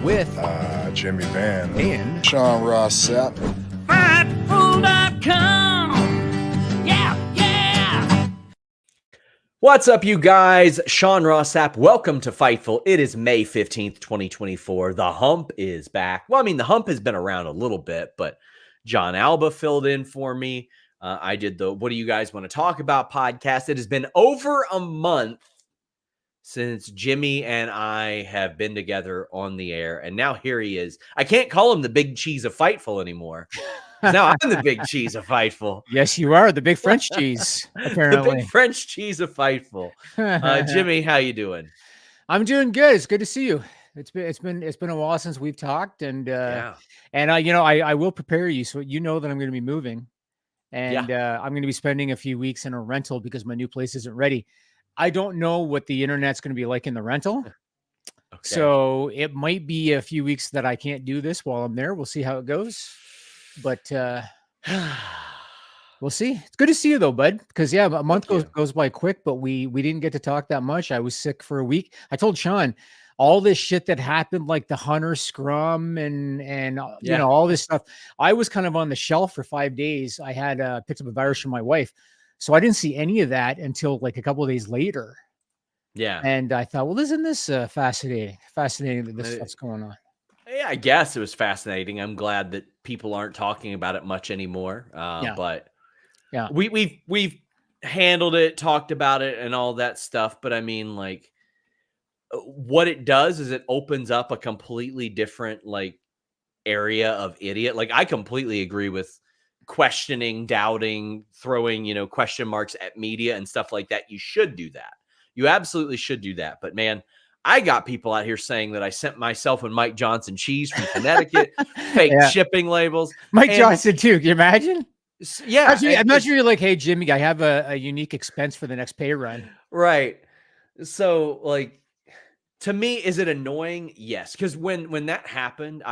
with Jimmy Van and Sean Ross Sapp. Fightful.com. Yeah. What's up, you guys? Sean Ross Sapp. Welcome to Fightful. It is May 15th, 2024. The Hump is back. Well, I mean, the Hump has been around a little bit, but John Alba filled in for me. I did the What Do You Guys Want to Talk About podcast. It has been over a month since Jimmy and I have been together on the air, and now here he is. I can't call him the big cheese of Fightful anymore. Now I'm the big cheese of Fightful. yes, you are the big French cheese. Apparently, The big French cheese of Fightful. Jimmy, how you doing? I'm doing good. It's good to see you. It's been a while since we've talked, and I will prepare you so you know that I'm going to be moving, and I'm going to be spending a few weeks in a rental because my new place isn't ready. I don't know what the internet's going to be like in the rental. Okay. So it might be a few weeks that I can't do this while I'm there. We'll see how it goes. But we'll see. It's good to see you though, bud. Because a month goes by quick, but we didn't get to talk that much. I was sick for a week. I told Sean all this shit that happened, like the Hunter scrum and you know, all this stuff. I was kind of on the shelf for 5 days. I had picked up a virus from my wife. So I didn't see any of that until like a couple of days later. Yeah. And I thought, well, isn't this fascinating? Fascinating that this stuff's going on. Yeah, I guess it was fascinating. I'm glad that people aren't talking about it much anymore. But we've handled it, talked about it and all that stuff. But I mean, like, what it does is it opens up a completely different like area of idiot. Like, I completely agree with questioning, doubting, throwing, question marks at media and stuff like that. You should do that. You absolutely should do that. But man, I got people out here saying that I sent myself and Mike Johnson cheese from Connecticut, fake shipping labels. Mike Johnson too. Can you imagine? Yeah. I'm not sure you're like, hey, Jimmy, I have a unique expense for the next pay run. Right. So like, to me, is it annoying? Yes. Because when that happened,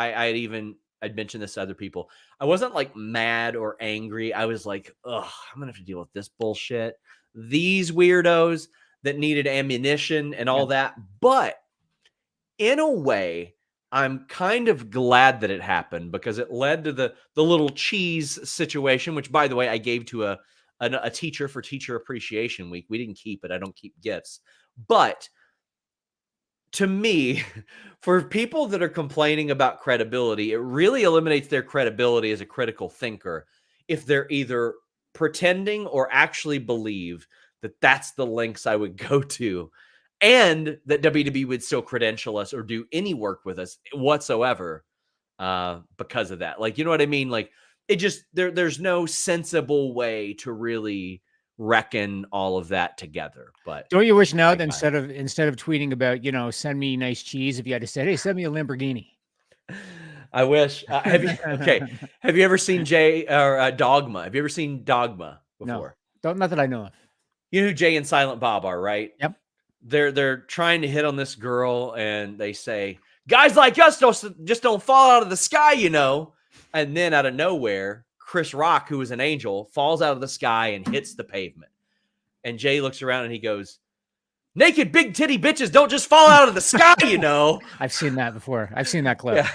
I'd mentioned this to other people. I wasn't like mad or angry. I was like, ugh, I'm going to have to deal with this bullshit. These weirdos that needed ammunition and all that. But in a way, I'm kind of glad that it happened because it led to the little cheese situation, which, by the way, I gave to a teacher for Teacher Appreciation Week. We didn't keep it. I don't keep gifts. But to me, for people that are complaining about credibility, it really eliminates their credibility as a critical thinker if they're either pretending or actually believe that that's the lengths I would go to and that WWE would still credential us or do any work with us whatsoever because of that. Like, you know what I mean? Like, it just, there's no sensible way to really reckon all of that together. But don't you wish now that instead of tweeting about, send me nice cheese, if you had to say, hey, send me a Lamborghini? I wish. Have you ever seen Dogma? Have you ever seen Dogma before? No, not that I know of. You know who Jay and Silent Bob are, right? Yep. They're trying to hit on this girl, and they say, guys like us just don't fall out of the sky, And then out of nowhere, Chris Rock, who is an angel, falls out of the sky and hits the pavement. And Jay looks around and he goes, naked big titty bitches don't just fall out of the sky, I've seen that before. I've seen that clip.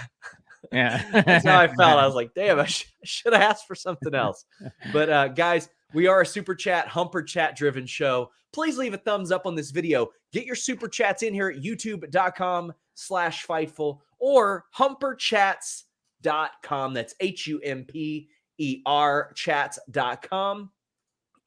Yeah. That's how I felt. I was like, damn, I should have asked for something else. But guys, we are a super chat, humper chat driven show. Please leave a thumbs up on this video. Get your super chats in here at youtube.com/Fightful or humperchats.com. That's HUMPER chats.com.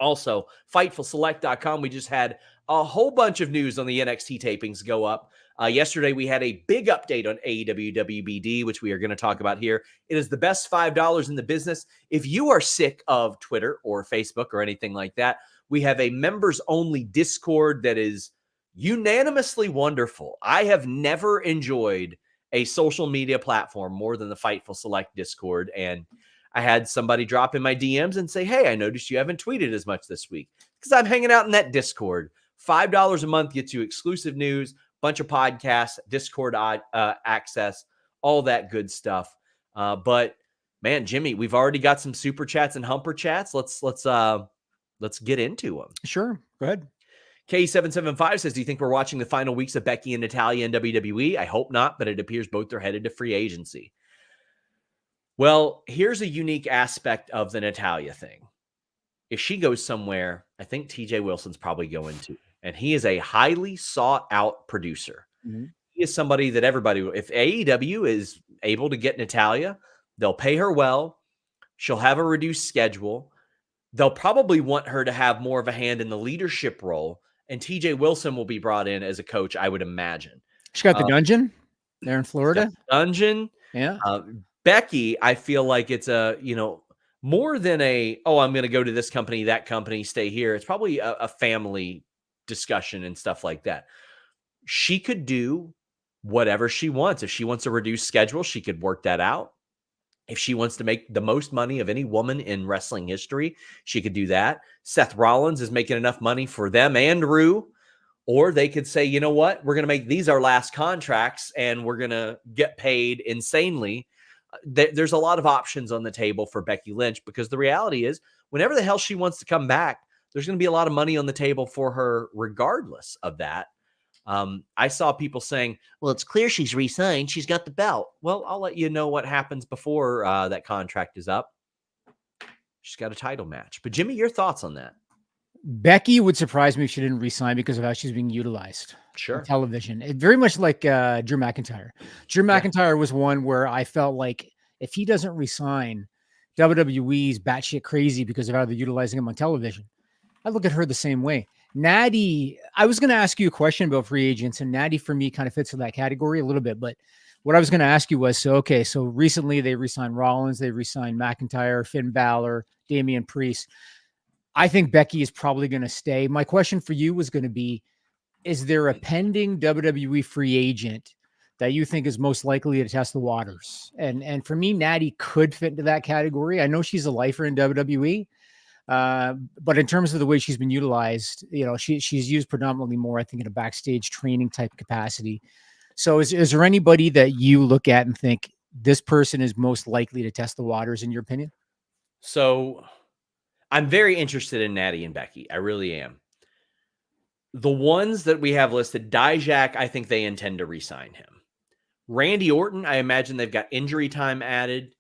Also, FightfulSelect.com. We just had a whole bunch of news on the NXT tapings go up. Yesterday, we had a big update on AEW WBD, which we are going to talk about here. It is the best $5 in the business. If you are sick of Twitter or Facebook or anything like that, we have a members-only Discord that is unanimously wonderful. I have never enjoyed a social media platform more than the Fightful Select Discord, and I had somebody drop in my DMs and say, hey, I noticed you haven't tweeted as much this week because I'm hanging out in that Discord. $5 a month gets you exclusive news, bunch of podcasts, Discord access, all that good stuff. But man, Jimmy, we've already got some super chats and humper chats. Let's get into them. Sure. Go ahead. K775 says, do you think we're watching the final weeks of Becky and Natalya in WWE? I hope not, but it appears both are headed to free agency. Well, here's a unique aspect of the Natalya thing. If she goes somewhere, I think TJ Wilson's probably going to. And he is a highly sought out producer. Mm-hmm. He is somebody that everybody, if AEW is able to get Natalya, they'll pay her well. She'll have a reduced schedule. They'll probably want her to have more of a hand in the leadership role. And TJ Wilson will be brought in as a coach, I would imagine. She got the dungeon there in Florida. Dungeon. Yeah. Becky, I feel like it's a, more than I'm going to go to this company, that company, stay here. It's probably a family discussion and stuff like that. She could do whatever she wants. If she wants a reduced schedule, she could work that out. If she wants to make the most money of any woman in wrestling history, she could do that. Seth Rollins is making enough money for them and Rue. Or they could say, you know what? We're going to make these our last contracts and we're going to get paid insanely. There's a lot of options on the table for Becky Lynch, because the reality is whenever the hell she wants to come back, there's going to be a lot of money on the table for her regardless of that. I saw people saying, well, it's clear she's re-signed. She's got the belt. Well, I'll let you know what happens before that contract is up. She's got a title match. But Jimmy, your thoughts on that? Becky would surprise me if she didn't resign because of how she's being utilized. Sure. On television. It very much like Drew McIntyre. Drew McIntyre was one where I felt like if he doesn't resign, WWE's batshit crazy because of how they're utilizing him on television. I look at her the same way. Natty, I was going to ask you a question about free agents, and Natty for me kind of fits in that category a little bit. But what I was going to ask you was, so recently they re-signed Rollins, they re-signed McIntyre, Finn Balor, Damian Priest. I think Becky is probably going to stay. My question for you was going to be, is there a pending WWE free agent that you think is most likely to test the waters? And for me, Natty could fit into that category. I know she's a lifer in WWE. But in terms of the way she's been utilized, she's used predominantly more, I think, in a backstage training type capacity. So is there anybody that you look at and think this person is most likely to test the waters in your opinion? So I'm very interested in Natty and Becky. I really am. The ones that we have listed, Dijak, I think they intend to re-sign him. Randy Orton, I imagine they've got injury time added.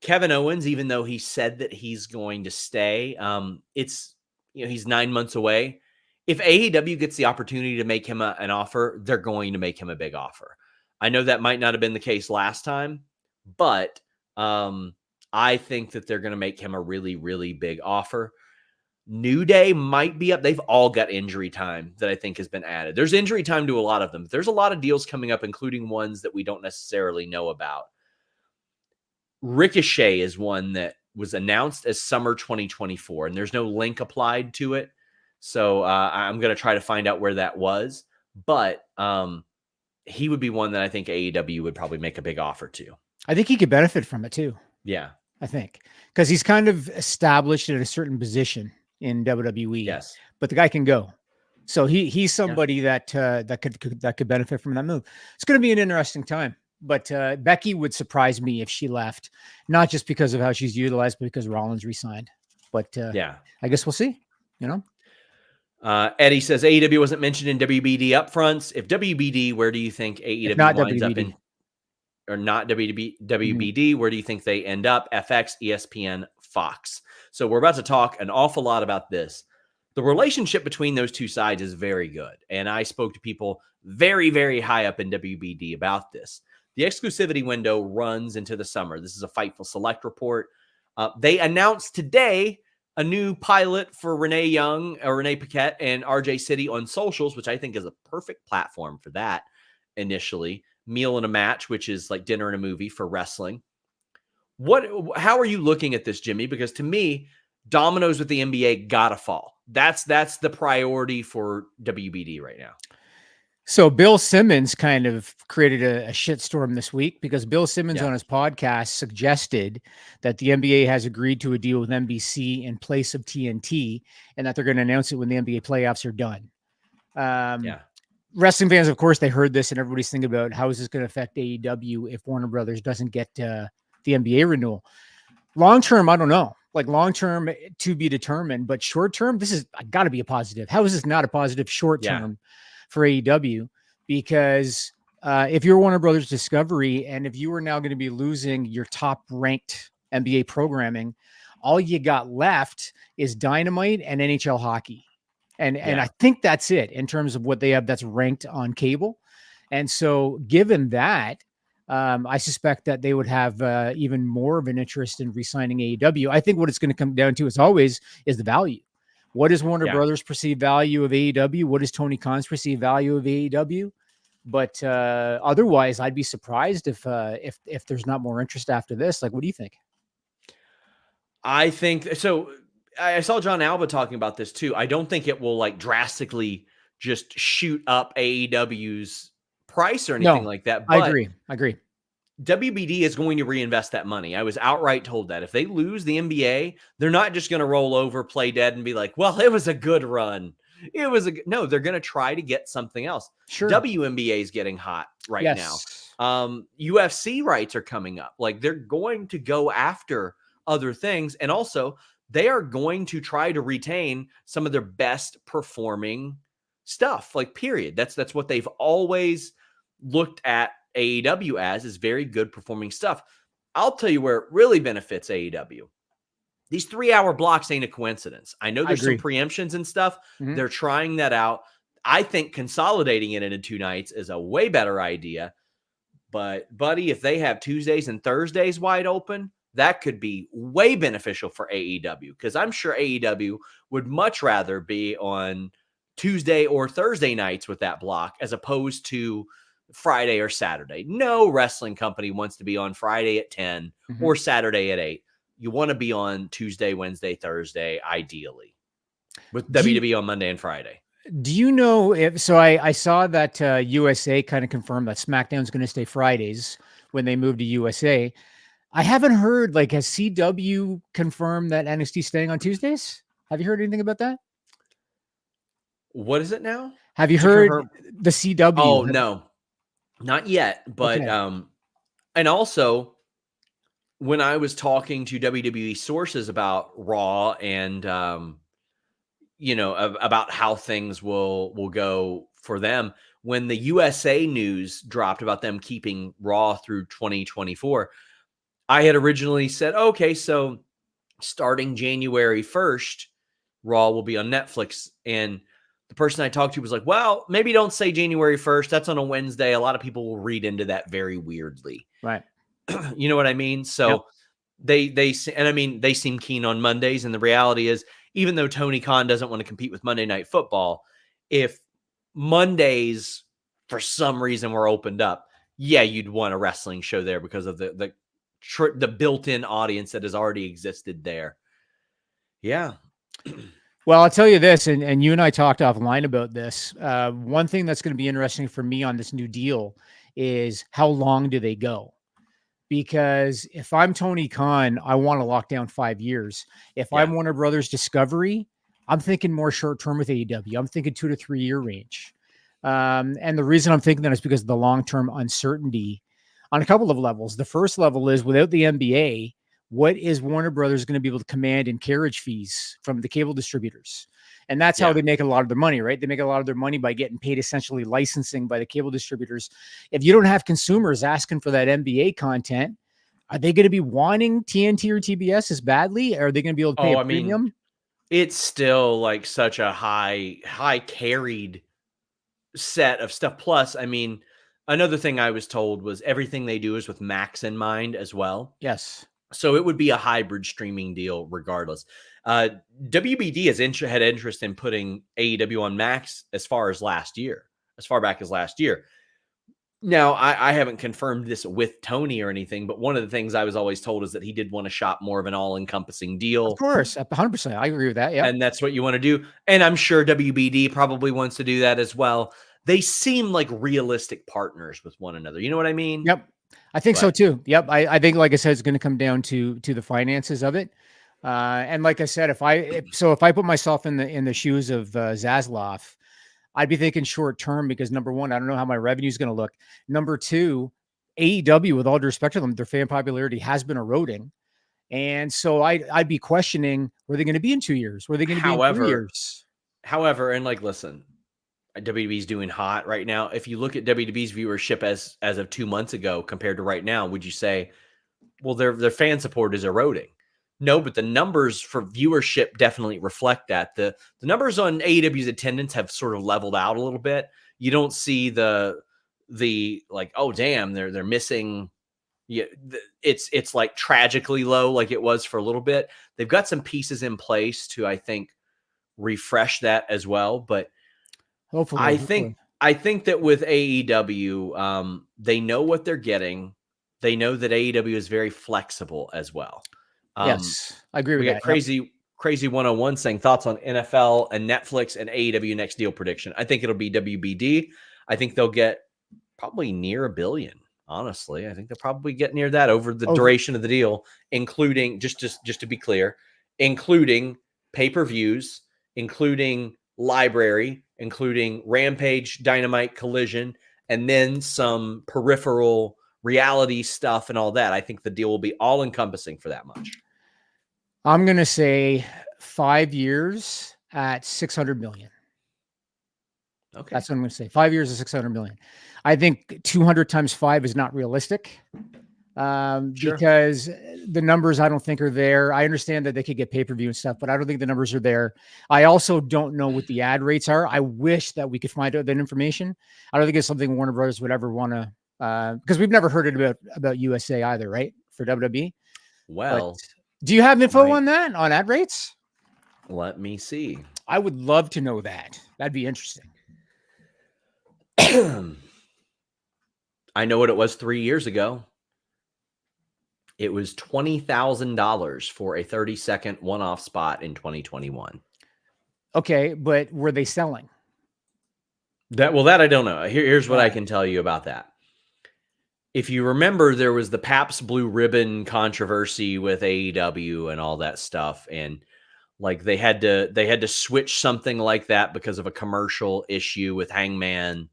Kevin Owens, even though he said that he's going to stay, he's 9 months away. If AEW gets the opportunity to make him an offer, they're going to make him a big offer. I know that might not have been the case last time, but I think that they're going to make him a really, really big offer. New Day might be up. They've all got injury time that I think has been added. There's injury time to a lot of them. There's a lot of deals coming up, including ones that we don't necessarily know about. Ricochet is one that was announced as summer 2024, and there's no link applied to it. So I'm going to try to find out where that was. But he would be one that I think AEW would probably make a big offer to. I think he could benefit from it too. Yeah. I think. Because he's kind of established in a certain position in WWE. Yes. But the guy can go. So he's somebody that could benefit from that move. It's going to be an interesting time. But Becky would surprise me if she left, not just because of how she's utilized, but because Rollins resigned. But I guess we'll see. Eddie says AEW wasn't mentioned in WBD upfronts. If WBD, where do you think AEW winds up in? Or not WBD, where do you think they end up? FX, ESPN, Fox. So we're about to talk an awful lot about this. The relationship between those two sides is very good. And I spoke to people very, very high up in WBD about this. The exclusivity window runs into the summer. This is a Fightful Select report. They announced today a new pilot for Renee Paquette and RJ City on socials, which I think is a perfect platform for that initially. Meal and a Match, which is like dinner and a movie for wrestling. How are you looking at this, Jimmy? Because to me, dominoes with the NBA gotta fall. That's the priority for WBD right now. So Bill Simmons kind of created a shitstorm this week because Bill Simmons on his podcast suggested that the NBA has agreed to a deal with NBC in place of TNT and that they're going to announce it when the NBA playoffs are done. Wrestling fans, of course, they heard this and everybody's thinking about how is this going to affect AEW if Warner Brothers doesn't get the NBA renewal. Long term, I don't know. like long term to be determined, but short term, this is got to be a positive. How is this not a positive short term for AEW? Because if you're Warner Brothers Discovery, and if you are now going to be losing your top ranked NBA programming, all you got left is Dynamite and NHL hockey. And I think that's it in terms of what they have that's ranked on cable. And so given that, I suspect that they would have even more of an interest in re-signing AEW. I think what it's going to come down to, as always, is the value. What is Warner Brothers' perceived value of AEW? What is Tony Khan's perceived value of AEW? But otherwise, I'd be surprised if there's not more interest after this. Like, what do you think? I think so. I saw John Alba talking about this too. I don't think it will like drastically just shoot up AEW's price or anything like that. But I agree. WBD is going to reinvest that money. I was outright told that if they lose the NBA, they're not just going to roll over, play dead, and be like, well, it was a good run. No, they're going to try to get something else. Sure. WNBA is getting hot right now. UFC rights are coming up. Like, they're going to go after other things. And also, they are going to try to retain some of their best performing stuff. Like, period. That's what they've always looked at AEW as, is very good performing stuff. I'll tell you where it really benefits AEW. These 3-hour blocks ain't a coincidence. I know there's some preemptions and stuff. Mm-hmm. They're trying that out. I think consolidating it into 2 nights is a way better idea. But, buddy, if they have Tuesdays and Thursdays wide open, that could be way beneficial for AEW, because I'm sure AEW would much rather be on Tuesday or Thursday nights with that block as opposed to Friday or Saturday. No wrestling company wants to be on Friday at 10 or Saturday at 8. You want to be on Tuesday, Wednesday, Thursday, ideally, with WWE on Monday and Friday. Do you know if, so I saw that USA kind of confirmed that SmackDown's going to stay Fridays when they move to USA. I haven't heard, like, has CW confirmed that NXT staying on Tuesdays? Have you heard anything about that? What is it now? Have you heard the CW? Oh, no, not yet. But, and also, when I was talking to WWE sources about Raw and, about how things will go for them, when the USA news dropped about them keeping Raw through 2024, I had originally said, okay, so starting January 1st, Raw will be on Netflix. And the person I talked to was like, well, maybe don't say January 1st. That's on a Wednesday. A lot of people will read into that very weirdly. Right. You know what I mean? So they seem keen on Mondays. And the reality is, even though Tony Khan doesn't want to compete with Monday Night Football, if Mondays for some reason were opened up, you'd want a wrestling show there because of the built-in audience that has already existed there. Yeah. Well, I'll tell you this, and you and I talked offline about this. One thing that's going to be interesting for me on this new deal is how long do they go? Because if I'm Tony Khan, I want to lock down 5 years. If I'm Warner Brothers Discovery, I'm thinking more short-term with AEW. I'm thinking 2 to 3 year range. And the reason I'm thinking that is because of the long-term uncertainty on a couple of levels. The first level is, without the NBA, what is Warner Brothers going to be able to command in carriage fees from the cable distributors? And that's how they make a lot of their money, right? They make a lot of their money by getting paid essentially licensing by the cable distributors. If you don't have consumers asking for that NBA content, are they going to be wanting TNT or TBS as badly? Or are they going to be able to pay a premium? It's still like such a high carried set of stuff. Plus, another thing I was told was everything they do is with Max in mind as well. Yes. So it would be a hybrid streaming deal regardless. WBD had interest in putting AEW on Max as far back as last year. Now, I haven't confirmed this with Tony or anything, but one of the things I was always told is that he did want to shop more of an all-encompassing deal. Of course, 100%. I agree with that. Yeah. And that's what you want to do. And I'm sure WBD probably wants to do that as well. They seem like realistic partners with one another. You know what I mean? Yep. I think so too. Yep. I think, like I said, it's going to come down to the finances of it. And like I said, if I put myself in the shoes of Zaslav, I'd be thinking short term, because number one, I don't know how my revenue is going to look. Number two, AEW, with all due respect to them, their fan popularity has been eroding. And so I'd be questioning, were they going to be in 2 years? Were they going to be in 3 years? However, and like, listen, WWE's doing hot right now. If you look at WWE's viewership as of 2 months ago compared to right now, would you say, well, their fan support is eroding? No, but the numbers for viewership definitely reflect that. The numbers on AEW's attendance have sort of leveled out a little bit. You don't see the like, oh damn, they're missing. Yeah, it's like tragically low, like it was for a little bit. They've got some pieces in place to, I think, refresh that as well. But Hopefully, I think that with AEW, they know what they're getting. They know that AEW is very flexible as well. Yes, I agree with we that. got crazy 101 saying thoughts on NFL and Netflix and AEW next deal prediction. I think it'll be WBD. I think they'll get probably near $1 billion. Honestly, I think they'll probably get near that over the duration of the deal, including just to be clear, including pay-per-views, including library, including Rampage, Dynamite, Collision, and then some peripheral reality stuff and all that. I think the deal will be all encompassing for that much. I'm going to say 5 years at 600 million. Okay. That's what I'm going to say. 5 years at 600 million. I think 200 times 5 is not realistic. Because the numbers I don't think are there. I understand that they could get pay-per-view and stuff, but I don't think the numbers are there. I also don't know what the ad rates are. I wish that we could find out that information. I don't think it's something Warner Brothers would ever want to, because we've never heard it about USA either, right? For WWE. Well, but do you have info on that, on ad rates? Let me see. I would love to know that. That'd be interesting. I know what it was 3 years ago. It was $20,000 for a 30-second one-off spot in 2021. Okay, but were they selling? That I don't know. Here's what I can tell you about that. If you remember, there was the Pabst Blue Ribbon controversy with AEW and all that stuff, and like they had to switch something like that because of a commercial issue with Hangman,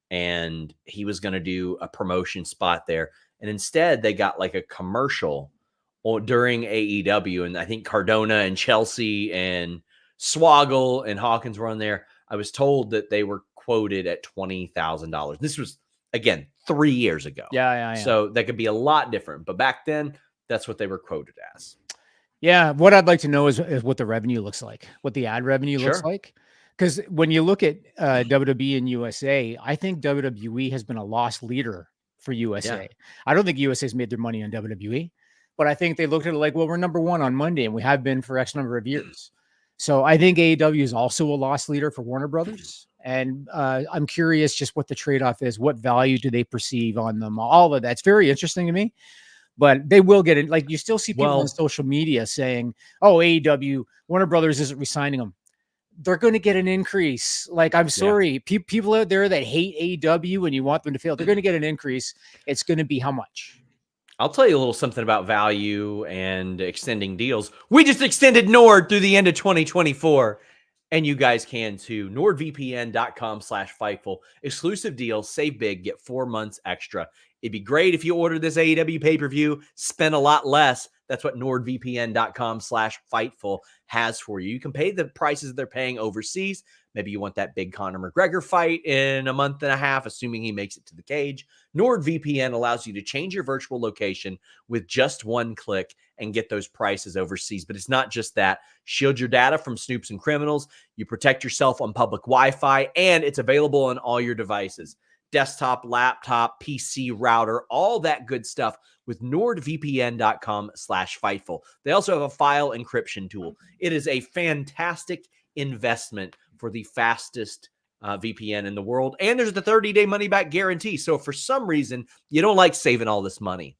and he was going to do a promotion spot there. And instead, they got like a commercial during AEW. And I think Cardona and Chelsea and Swoggle and Hawkins were on there. I was told that they were quoted at $20,000. This was, again, 3 years ago. Yeah. So that could be a lot different. But back then, that's what they were quoted as. Yeah. What I'd like to know is what the revenue looks like, what the ad revenue looks like. Because when you look at WWE and USA, I think WWE has been a loss leader for USA. Yeah. I don't think USA's made their money on WWE, but I think they looked at it like, well, we're number one on Monday and we have been for X number of years. So I think AEW is also a loss leader for Warner Brothers. And I'm curious just what the trade-off is. What value do they perceive on them? All of that's very interesting to me, but they will get it. Like you still see people on social media saying, oh, AEW, Warner Brothers isn't re-signing them. They're going to get an increase. Like, I'm sorry, people out there that hate AEW and you want them to fail, they're going to get an increase. It's going to be how much? I'll tell you a little something about value and extending deals. We just extended Nord through the end of 2024, and you guys can too. NordVPN.com/Fightful. Exclusive deals, save big, get 4 months extra. It'd be great if you order this AEW pay-per-view, spend a lot less. That's what NordVPN.com/Fightful has for you. You can pay the prices they're paying overseas. Maybe you want that big Conor McGregor fight in a month and a half, assuming he makes it to the cage. NordVPN allows you to change your virtual location with just one click and get those prices overseas. But it's not just that. Shield your data from snoops and criminals. You protect yourself on public Wi-Fi, and it's available on all your devices. Desktop, laptop, PC, router, all that good stuff with NordVPN.com/Fightful. They also have a file encryption tool. It is a fantastic investment for the fastest VPN in the world. And there's the 30-day money-back guarantee. So if for some reason you don't like saving all this money,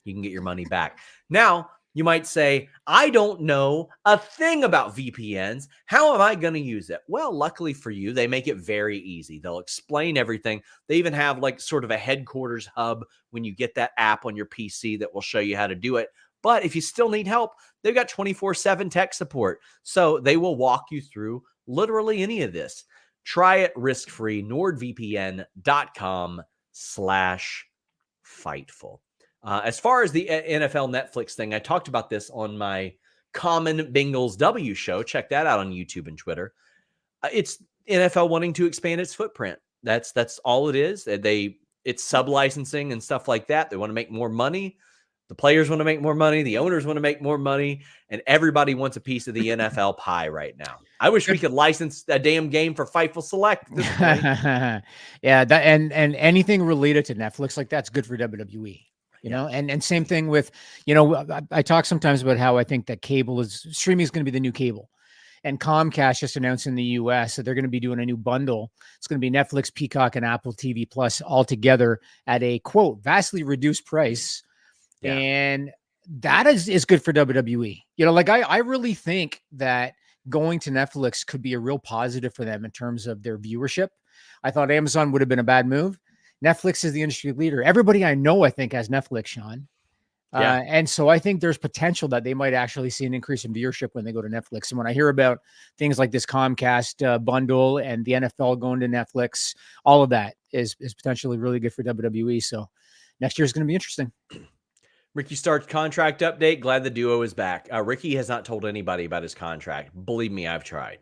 you can get your money back. Now, you might say, I don't know a thing about VPNs. How am I going to use it? Well, luckily for you, they make it very easy. They'll explain everything. They even have like sort of a headquarters hub when you get that app on your PC that will show you how to do it. But if you still need help, they've got 24/7 tech support. So they will walk you through literally any of this. Try it risk-free. NordVPN.com/Fightful. As far as the NFL Netflix thing, I talked about this on my Common Bengals W show. Check that out on YouTube and Twitter. It's NFL wanting to expand its footprint. That's all it is. It's sub-licensing and stuff like that. They want to make more money. The players want to make more money. The owners want to make more money. And everybody wants a piece of the NFL pie right now. I wish we could license a damn game for Fightful Select at this point. Yeah, that and anything related to Netflix like that's good for WWE. You know, and same thing with, I talk sometimes about how I think that streaming is going to be the new cable. And Comcast just announced in the US that they're going to be doing a new bundle. It's going to be Netflix, Peacock, and Apple TV Plus all together at a, quote, vastly reduced price. Yeah. And that is good for WWE. I really think that going to Netflix could be a real positive for them in terms of their viewership. I thought Amazon would have been a bad move. Netflix is the industry leader. Everybody I know, I think, has Netflix, Sean. Yeah. And so I think there's potential that they might actually see an increase in viewership when they go to Netflix. And when I hear about things like this Comcast bundle and the NFL going to Netflix, all of that is potentially really good for WWE. So next year is going to be interesting. Ricky Stark's contract update. Glad the duo is back. Ricky has not told anybody about his contract. Believe me, I've tried.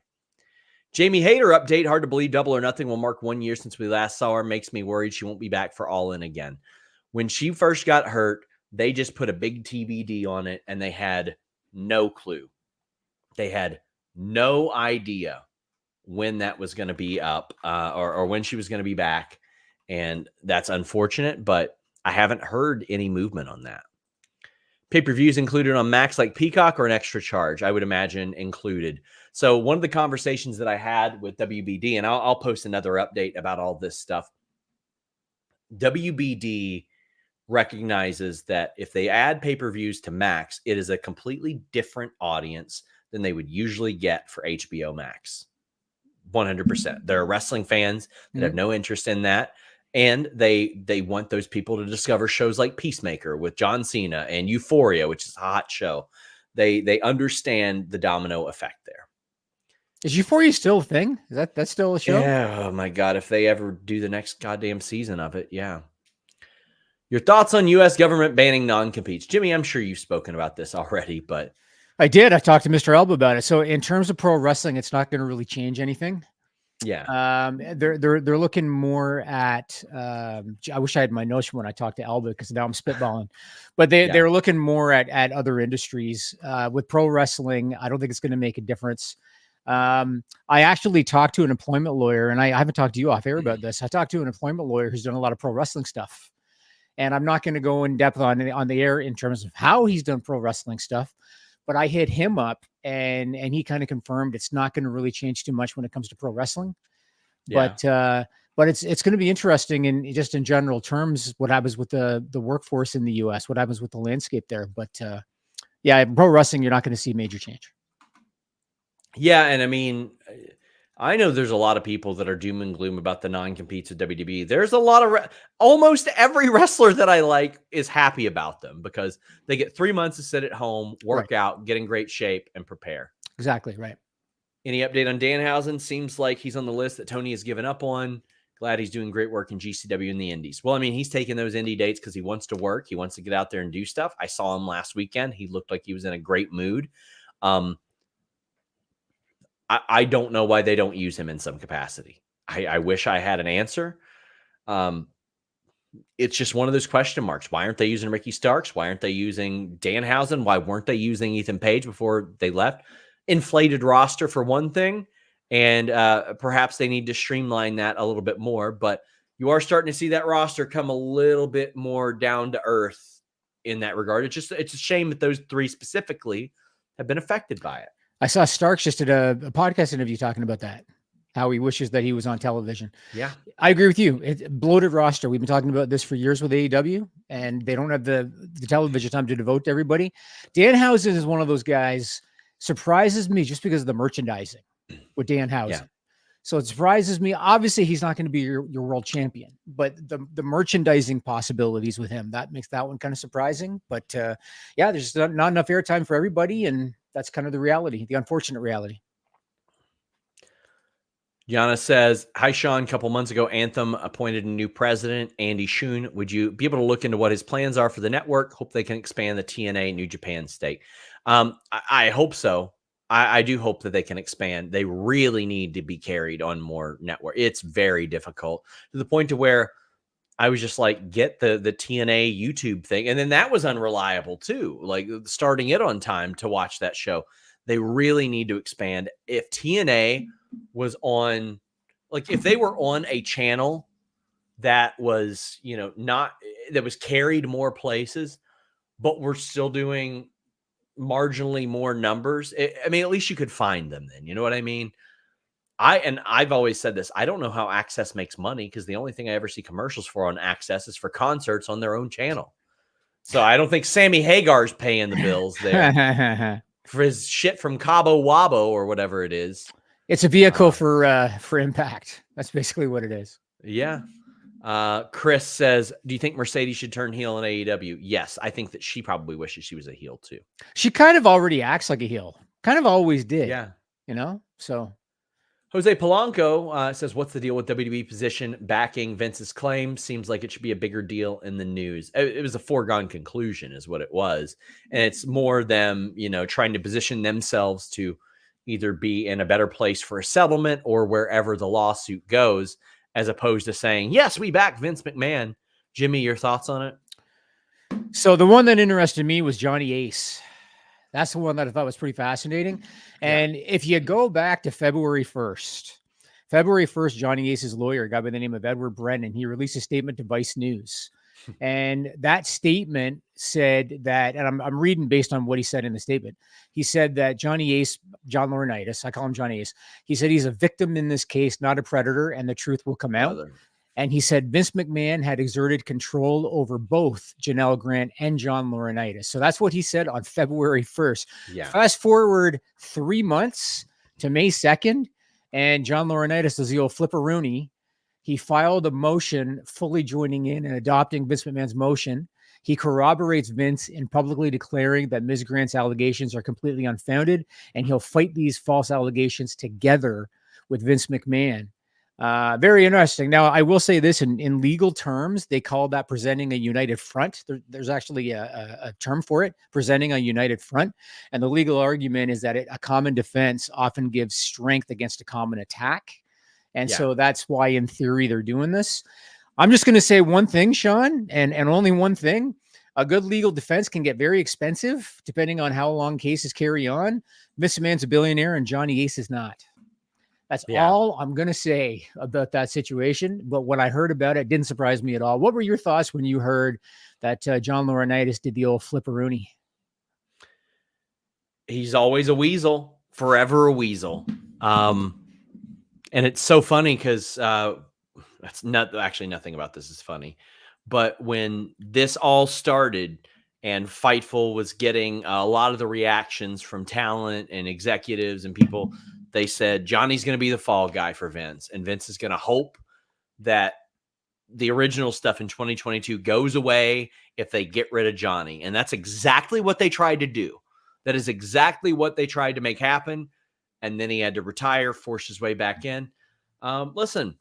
Jamie Hayter update. Hard to believe Double or Nothing will mark 1 year since we last saw her. Makes me worried she won't be back for All In again. When she first got hurt, they just put a big TBD on it, and they had no clue. They had no idea when that was going to be up or when she was going to be back. And that's unfortunate, but I haven't heard any movement on that. Pay-per-views included on Max like Peacock or an extra charge? I would imagine included. So one of the conversations that I had with WBD, and I'll post another update about all this stuff. WBD recognizes that if they add pay-per-views to Max, it is a completely different audience than they would usually get for HBO Max. 100%. There are wrestling fans that have no interest in that. And they want those people to discover shows like Peacemaker with John Cena and Euphoria, which is a hot show. They understand the domino effect there. Is Euphoria still a thing? Is that's still a show? Yeah. Oh my God. If they ever do the next goddamn season of it. Yeah. Your thoughts on U.S. government banning non-competes? Jimmy, I'm sure you've spoken about this already, but. I did. I talked to Mr. Elba about it. So in terms of pro wrestling, it's not going to really change anything. Yeah. They're looking more at, I wish I had my notes when I talked to Elba because now I'm spitballing, but they're looking more at other industries. With pro wrestling, I don't think it's going to make a difference. I actually talked to an employment lawyer, and I haven't talked to you off air about this. I talked to an employment lawyer who's done a lot of pro wrestling stuff, and I'm not going to go in depth on the air in terms of how he's done pro wrestling stuff. But I hit him up and he kind of confirmed it's not going to really change too much when it comes to pro wrestling. Yeah. But it's going to be interesting in just in general terms, what happens with the workforce in the US, what happens with the landscape there. But yeah, pro wrestling, you're not going to see major change. Yeah. And I mean, I know there's a lot of people that are doom and gloom about the non-competes at WWE. There's a lot of almost every wrestler that I like is happy about them because they get 3 months to sit at home, work out, get in great shape, and prepare. Exactly right. Any update on Danhausen? Seems like he's on the list that Tony has given up on. Glad he's doing great work in GCW and the Indies. Well, I mean, he's taking those indie dates because he wants to work. He wants to get out there and do stuff. I saw him last weekend. He looked like he was in a great mood. I don't know why they don't use him in some capacity. I wish I had an answer. It's just one of those question marks. Why aren't they using Ricky Starks? Why aren't they using Danhausen? Why weren't they using Ethan Page before they left? Inflated roster for one thing, and perhaps they need to streamline that a little bit more. But you are starting to see that roster come a little bit more down to earth in that regard. It's a shame that those three specifically have been affected by it. I saw Starks just did a podcast interview talking about that, how he wishes that he was on television. Yeah, I agree with you. It's bloated roster. We've been talking about this for years with AEW, and they don't have the television time to devote to everybody. Danhausen is one of those guys, surprises me just because of the merchandising with Danhausen. Yeah. So it surprises me. Obviously, he's not going to be your world champion, but the merchandising possibilities with him, that makes that one kind of surprising. But yeah, there's not enough airtime for everybody, and that's kind of the reality, the unfortunate reality. Yana says, hi, Sean. A couple months ago, Anthem appointed a new president, Andy Shun. Would you be able to look into what his plans are for the network? Hope they can expand the TNA New Japan stake. I hope so. I do hope that they can expand. They really need to be carried on more network. It's very difficult to the point to where I was just like, get the TNA YouTube thing. And then that was unreliable too. Like starting it on time to watch that show. They really need to expand. If TNA was on, like if they were on a channel that was, that was carried more places, but we're still doing marginally more numbers. I mean, at least you could find them then. You know what I mean? I've always said this. I don't know how Access makes money because the only thing I ever see commercials for on Access is for concerts on their own channel. So I don't think Sammy Hagar's paying the bills there for his shit from Cabo Wabo or whatever it is. It's a vehicle for Impact. That's basically what it is. Yeah. Chris says, do you think Mercedes should turn heel in AEW? Yes. I think that she probably wishes she was a heel too. She kind of already acts like a heel. Kind of always did. Yeah. So Jose Polanco says, what's the deal with WWE position backing Vince's claim? Seems like it should be a bigger deal in the news. It was a foregone conclusion is what it was. And it's more them, trying to position themselves to either be in a better place for a settlement or wherever the lawsuit goes, as opposed to saying, yes, we back Vince McMahon. Jimmy, your thoughts on it? So the one that interested me was Johnny Ace. That's the one that I thought was pretty fascinating. And if you go back to February 1st, Johnny Ace's lawyer, a guy by the name of Edward Brennan, he released a statement to Vice News. And that statement said that, and I'm reading based on what he said in the statement. He said that Johnny Ace, John Laurinaitis, I call him Johnny Ace. He said he's a victim in this case, not a predator, and the truth will come out. And he said Vince McMahon had exerted control over both Janelle Grant and John Laurinaitis. So that's what he said on February 1st. Yeah. Fast forward 3 months to May 2nd, and John Laurinaitis does the old flipperoonie. He filed a motion fully joining in and adopting Vince McMahon's motion. He corroborates Vince in publicly declaring that Ms. Grant's allegations are completely unfounded, and he'll fight these false allegations together with Vince McMahon. Very interesting. Now, I will say this in legal terms, they call that presenting a united front. There's actually a term for it, presenting a united front. And the legal argument is that a common defense often gives strength against a common attack. And so that's why, in theory, they're doing this. I'm just going to say one thing, Sean, and only one thing. A good legal defense can get very expensive depending on how long cases carry on. Vince McMahon's a billionaire and Johnny Ace is not. That's all I'm going to say about that situation. But when I heard about it, it didn't surprise me at all. What were your thoughts when you heard that John Laurinaitis did the old flipperoonie? He's always a weasel, forever a weasel. And it's so funny because that's not actually nothing about this is funny. But when this all started and Fightful was getting a lot of the reactions from talent and executives and people, they said Johnny's going to be the fall guy for Vince. And Vince is going to hope that the original stuff in 2022 goes away if they get rid of Johnny. And that's exactly what they tried to do. That is exactly what they tried to make happen. And then he had to retire, force his way back in. Listen,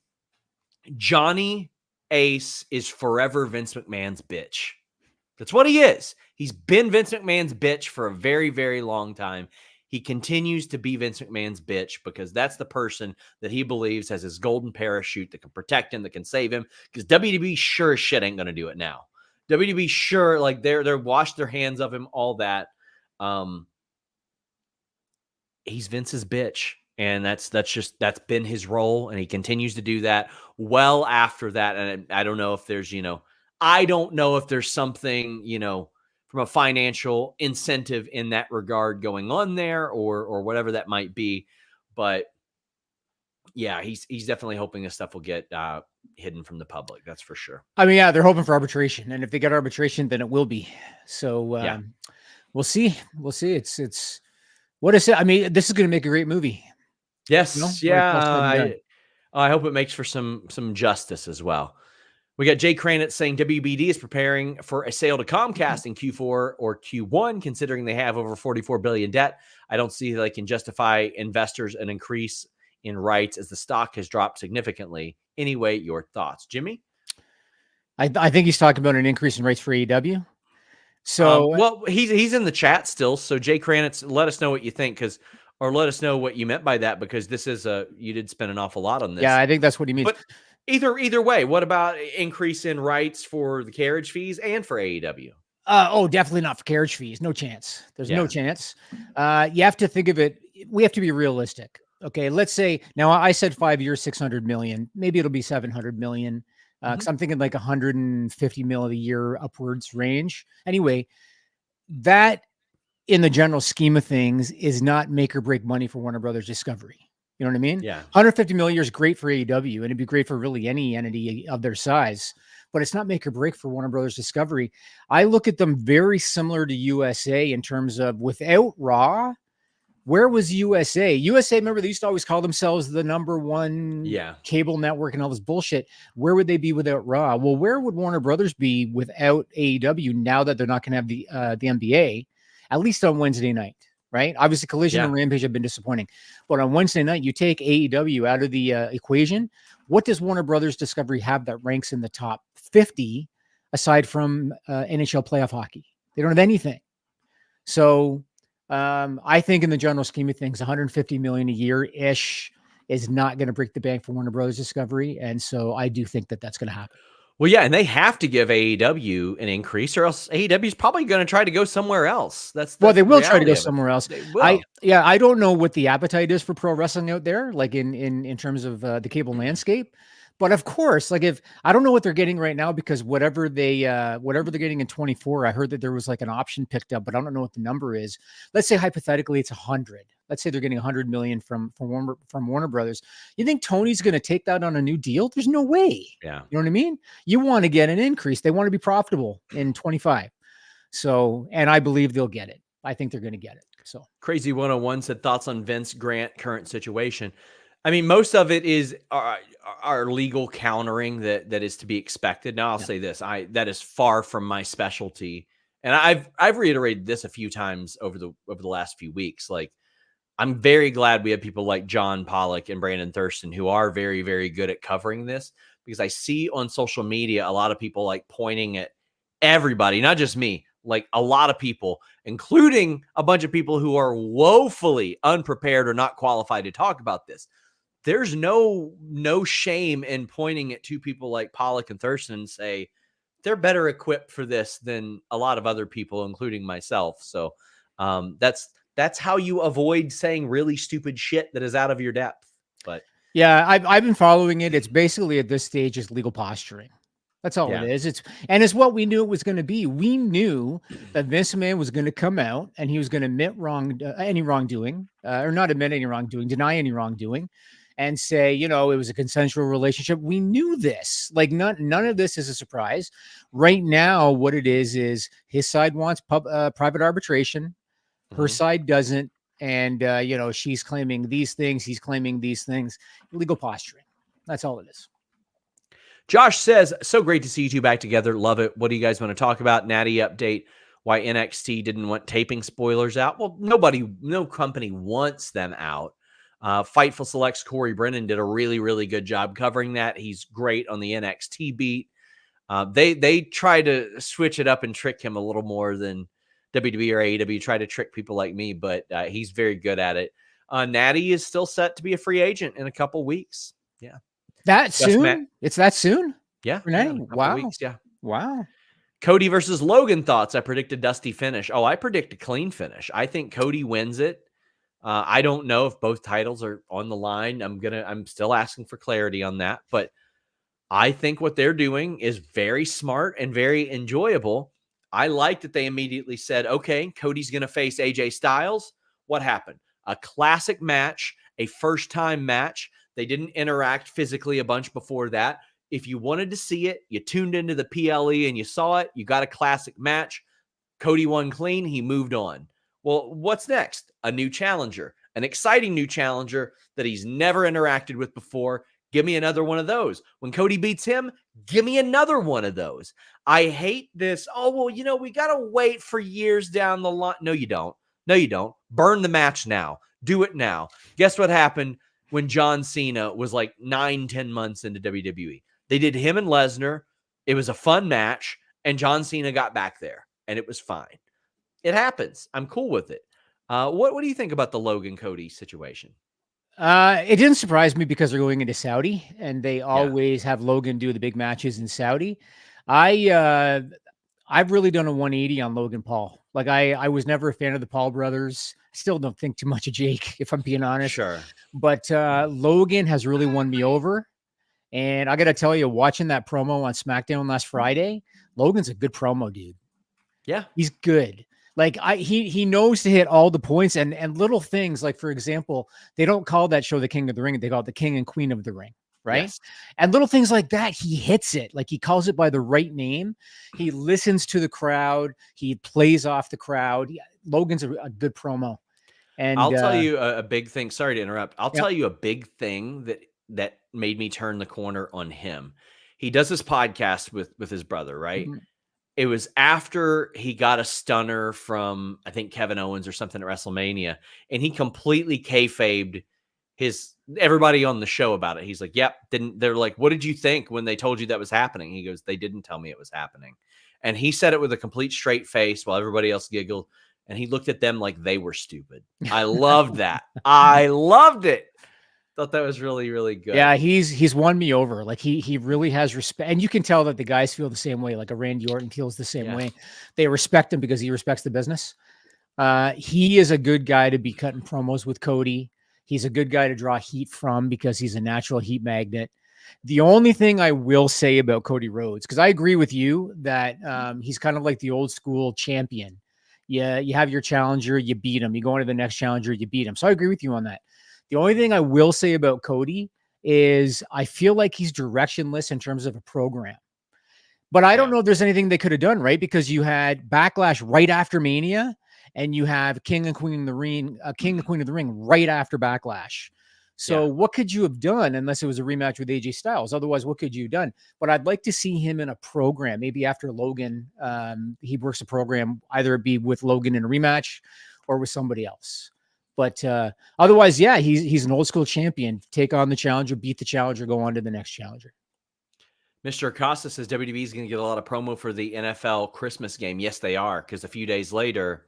Johnny Ace is forever Vince McMahon's bitch. That's what he is. He's been Vince McMahon's bitch for a very, very long time. He continues to be Vince McMahon's bitch because that's the person that he believes has his golden parachute that can protect him, that can save him. Because WWE sure as shit ain't going to do it now. WWE sure, like they're washed their hands of him, all that. He's Vince's bitch. And that's been his role. And he continues to do that well after that. And I don't know if there's, I don't know if there's something, from a financial incentive in that regard going on there or whatever that might be. But yeah, he's definitely hoping this stuff will get hidden from the public. That's for sure. I mean, yeah, they're hoping for arbitration. And if they get arbitration, then it will be. So we'll see. We'll see. It's what is it? I mean, this is going to make a great movie. Yes. Yeah. I hope it makes for some justice as well. We got Jay Cranitz saying WBD is preparing for a sale to Comcast in Q4 or Q1, considering they have over $44 billion debt. I don't see that they can justify investors an increase in rights as the stock has dropped significantly. Anyway, your thoughts, Jimmy? I think he's talking about an increase in rates for AEW. So, well, he's in the chat still. So Jay Kranitz, let us know what you think, or let us know what you meant by that, because this is you did spend an awful lot on this. Yeah, I think that's what he means. But either way, what about increase in rights for the carriage fees and for AEW? Oh, definitely not for carriage fees. No chance. There's no chance. You have to think of it. We have to be realistic. Okay, let's say now I said 5 years, 600 million. Maybe it'll be 700 million. Because I'm thinking like 150 mil a year upwards range. Anyway, that in the general scheme of things is not make or break money for Warner Brothers Discovery. You know what I mean? Yeah. 150 million a year is great for AEW, and it'd be great for really any entity of their size, but it's not make or break for Warner Brothers Discovery. I look at them very similar to USA in terms of without Raw, where was USA? USA, remember, they used to always call themselves the number one cable network and all this bullshit. Where would they be without Raw? Well, where would Warner Brothers be without AEW now that they're not going to have the NBA, at least on Wednesday night, right? Obviously, Collision and Rampage have been disappointing. But on Wednesday night, you take AEW out of the equation. What does Warner Brothers Discovery have that ranks in the top 50 aside from NHL playoff hockey? They don't have anything. So I think in the general scheme of things, 150 million a year ish is not going to break the bank for Warner Brothers Discovery. And so I do think that that's going to happen. Well, yeah, and they have to give AEW an increase, or else AEW is probably going to try to go somewhere else. That's well, they will try to go somewhere else. They will. I don't know what the appetite is for pro wrestling out there, like in terms of the cable landscape. But of course, like if I don't know what they're getting right now, because whatever they're getting in 24, I heard that there was like an option picked up, but I don't know what the number is. Let's say hypothetically it's 100. Let's say they're getting 100 million from Warner Brothers. You think Tony's going to take that on a new deal? There's no way. Yeah, you know what I mean. You want to get an increase. They want to be profitable in 25. So, and I believe they'll get it. I think they're going to get it. So, Crazy 101 said thoughts on Vince Grant current situation. I mean, most of it is our legal countering that is to be expected. Now, I'll say this: that is far from my specialty, and I've reiterated this a few times over the last few weeks. Like, I'm very glad we have people like John Pollock and Brandon Thurston who are very, very good at covering this, because I see on social media a lot of people like pointing at everybody, not just me, like a lot of people, including a bunch of people who are woefully unprepared or not qualified to talk about this. There's no shame in pointing at two people like Pollock and Thurston and say they're better equipped for this than a lot of other people, including myself. So that's how you avoid saying really stupid shit that is out of your depth. But yeah, I've been following it. It's basically at this stage is legal posturing. That's all it is. It's what we knew it was going to be. We knew that Vince McMahon was going to come out and he was going to admit any wrongdoing, or not admit any wrongdoing, deny any wrongdoing, and say, it was a consensual relationship. We knew this. Like none of this is a surprise. Right now, what it is his side wants private arbitration. Her side doesn't. And, she's claiming these things. He's claiming these things. Legal posturing. That's all it is. Josh says, so great to see you two back together. Love it. What do you guys want to talk about? Natty update. Why NXT didn't want taping spoilers out? Well, no company wants them out. Fightful Select's Corey Brennan did a really, really good job covering that. He's great on the NXT beat. They try to switch it up and trick him a little more than WWE or AEW try to trick people like me, but he's very good at it. Natty is still set to be a free agent in a couple weeks. Yeah. That soon? It's that soon? Yeah. For Natty? Wow. Weeks, yeah. Wow. Cody versus Logan thoughts. I predict a dusty finish. Oh, I predict a clean finish. I think Cody wins it. I don't know if both titles are on the line. I'm still asking for clarity on that, but I think what they're doing is very smart and very enjoyable. I like that they immediately said, okay, Cody's going to face AJ Styles. What happened? A classic match, a first-time match. They didn't interact physically a bunch before that. If you wanted to see it, you tuned into the PLE and you saw it. You got a classic match. Cody won clean. He moved on. Well, what's next? A new challenger, an exciting new challenger that he's never interacted with before. Give me another one of those. When Cody beats him, give me another one of those. I hate this. Oh, well, we got to wait for years down the line. No, you don't. No, you don't. Burn the match now. Do it now. Guess what happened? when John Cena was like 9-10 months into WWE. They did him and Lesnar. It was a fun match, and John Cena got back there, and it was fine. It happens. I'm cool with it. What do you think about the Logan Cody situation? It didn't surprise me because they're going into Saudi, and they always have Logan do the big matches in Saudi. I've really done a 180 on Logan Paul. Like I was never a fan of the Paul brothers. I still don't think too much of Jake, if I'm being honest. Sure. But Logan has really won me over. And I got to tell you, watching that promo on SmackDown last Friday, Logan's a good promo, dude. Yeah. He's good. Like he knows to hit all the points and little things. Like, for example, they don't call that show the King of the Ring. They call it the King and Queen of the Ring. Right. Yes. And little things like that, he hits it. Like, he calls it by the right name. He listens to the crowd. He plays off the crowd. Logan's a good promo. And I'll tell you a big thing. Sorry to interrupt. I'll Yep. tell you a big thing that made me turn the corner on him. He does this podcast with his brother, right? Mhm. It was after he got a stunner from, I think, Kevin Owens or something at WrestleMania, and he completely kayfabed everybody on the show about it. He's like, yep. They're like, what did you think when they told you that was happening? He goes, they didn't tell me it was happening. And he said it with a complete straight face while everybody else giggled. And he looked at them like they were stupid. I loved that. I loved it. Thought that was really, really good. Yeah, he's won me over. Like, he really has respect. And you can tell that the guys feel the same way. Like, a Randy Orton feels the same way. They respect him because he respects the business. He is a good guy to be cutting promos with Cody. He's a good guy to draw heat from because he's a natural heat magnet. The only thing I will say about Cody Rhodes, because I agree with you that he's kind of like the old school champion. Yeah, you have your challenger, you beat him. You go into the next challenger, you beat him. So I agree with you on that. The only thing I will say about Cody is I feel like he's directionless in terms of a program. But I don't know if there's anything they could have done, right? Because you had Backlash right after Mania, and you have King and Queen of the Ring right after Backlash. So what could you have done unless it was a rematch with AJ Styles? Otherwise, what could you have done? But I'd like to see him in a program, maybe after Logan. He works a program, either it be with Logan in a rematch or with somebody else. But otherwise, yeah, he's an old school champion. Take on the challenger, beat the challenger, go on to the next challenger. Mr. Acosta says WWE is going to get a lot of promo for the NFL Christmas game. Yes, they are, because a few days later,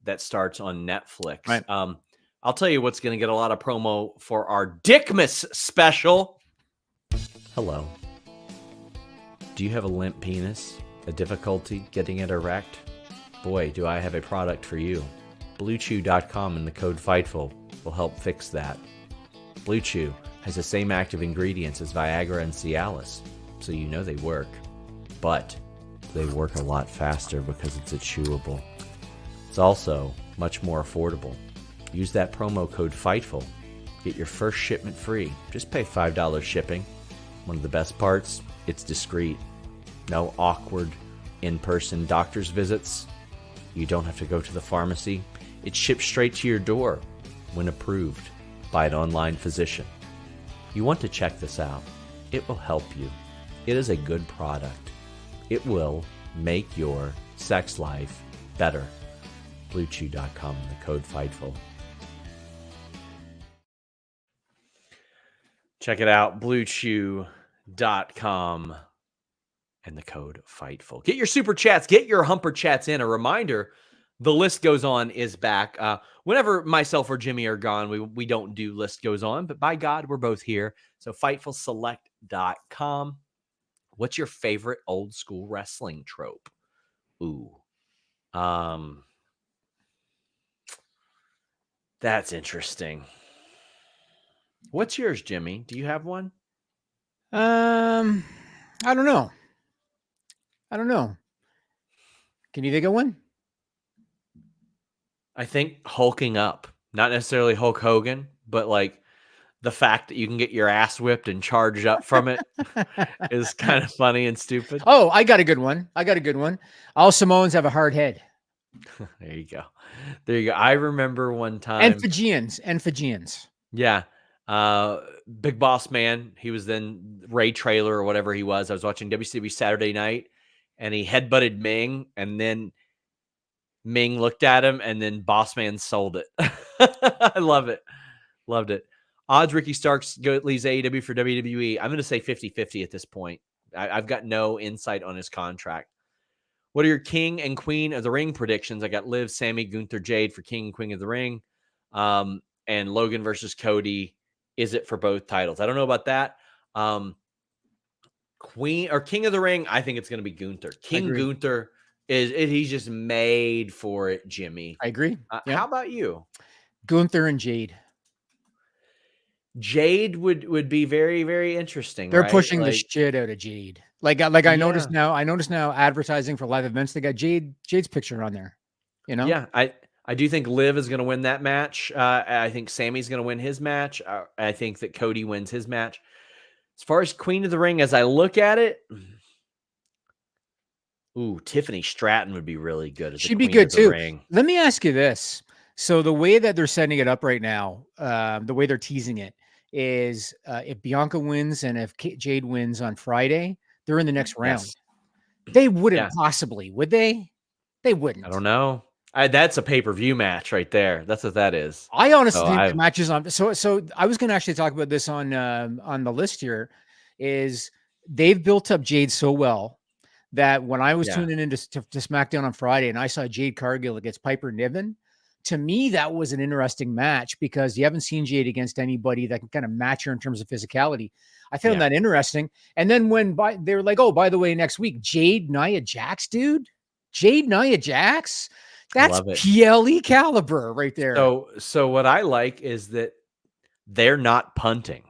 that starts on Netflix. Right. I'll tell you what's going to get a lot of promo for our Dickmas special. Hello. Do you have a limp penis? A difficulty getting it erect? Boy, do I have a product for you. BlueChew.com and the code FIGHTFUL will help fix that. Blue Chew has the same active ingredients as Viagra and Cialis, so you know they work. But they work a lot faster because it's a chewable. It's also much more affordable. Use that promo code FIGHTFUL. Get your first shipment free. Just pay $5 shipping. One of the best parts, it's discreet. No awkward in-person doctor's visits. You don't have to go to the pharmacy. It ships straight to your door when approved by an online physician. You want to check this out. It will help you. It is a good product. It will make your sex life better. BlueChew.com and the code FIGHTFUL. Check it out, BlueChew.com and the code FIGHTFUL. Get your super chats, get your humper chats in. A reminder, the List Goes On is back. Whenever myself or Jimmy are gone, we don't do List Goes On, but by God, we're both here. So FightfulSelect.com. What's your favorite old school wrestling trope? Ooh. That's interesting. What's yours, Jimmy? Do you have one? I don't know. Can you think of one? I think hulking up. Not necessarily Hulk Hogan, but like the fact that you can get your ass whipped and charge up from it is kind of funny and stupid. Oh, I got a good one. All Samoans have a hard head. There you go. I remember one time. Fijians. Yeah. Big Boss Man. He was then Ray Traylor or whatever he was. I was watching WCW Saturday Night and he headbutted Ming, and then Ming looked at him, and then Boss Man sold it. I love it. Loved it. Odds Ricky Starks leaves AEW for WWE. I'm going to say 50-50 at this point. I've got no insight on his contract. What are your King and Queen of the Ring predictions? I got Liv, Sammy, Gunther, Jade for King and Queen of the Ring. And Logan versus Cody. Is it for both titles? I don't know about that. Queen or King of the Ring, I think it's going to be Gunther. King Gunther he's just made for it, Jimmy. I agree. How about you? Gunther and Jade. Jade would be very, very interesting. They're right? pushing the shit out of Jade. I noticed now advertising for live events, they got Jade's picture on there. You know? Yeah, I do think Liv is going to win that match. I think Sammy's going to win his match. I think that Cody wins his match. As far as Queen of the Ring, as I look at it, Tiffany Stratton would be really good. She'd be good too. Let me ask you this. So the way that they're setting it up right now, the way they're teasing it is if Bianca wins and if Jade wins on Friday, they're in the next round. Yes. They wouldn't possibly, would they? They wouldn't. I don't know. That's a pay-per-view match right there. That's what that is. I honestly think the matches on. So I was going to actually talk about this on the list here. Is they've built up Jade so well that when I was tuning in to SmackDown on Friday and I saw Jade Cargill against Piper Niven, to me that was an interesting match because you haven't seen Jade against anybody that can kind of match her in terms of physicality. I found that interesting. And then when they were like, oh, by the way, next week, Jade Nia Jax, dude. Jade Nia Jax. That's PLE caliber right there. So what I like is that they're not punting.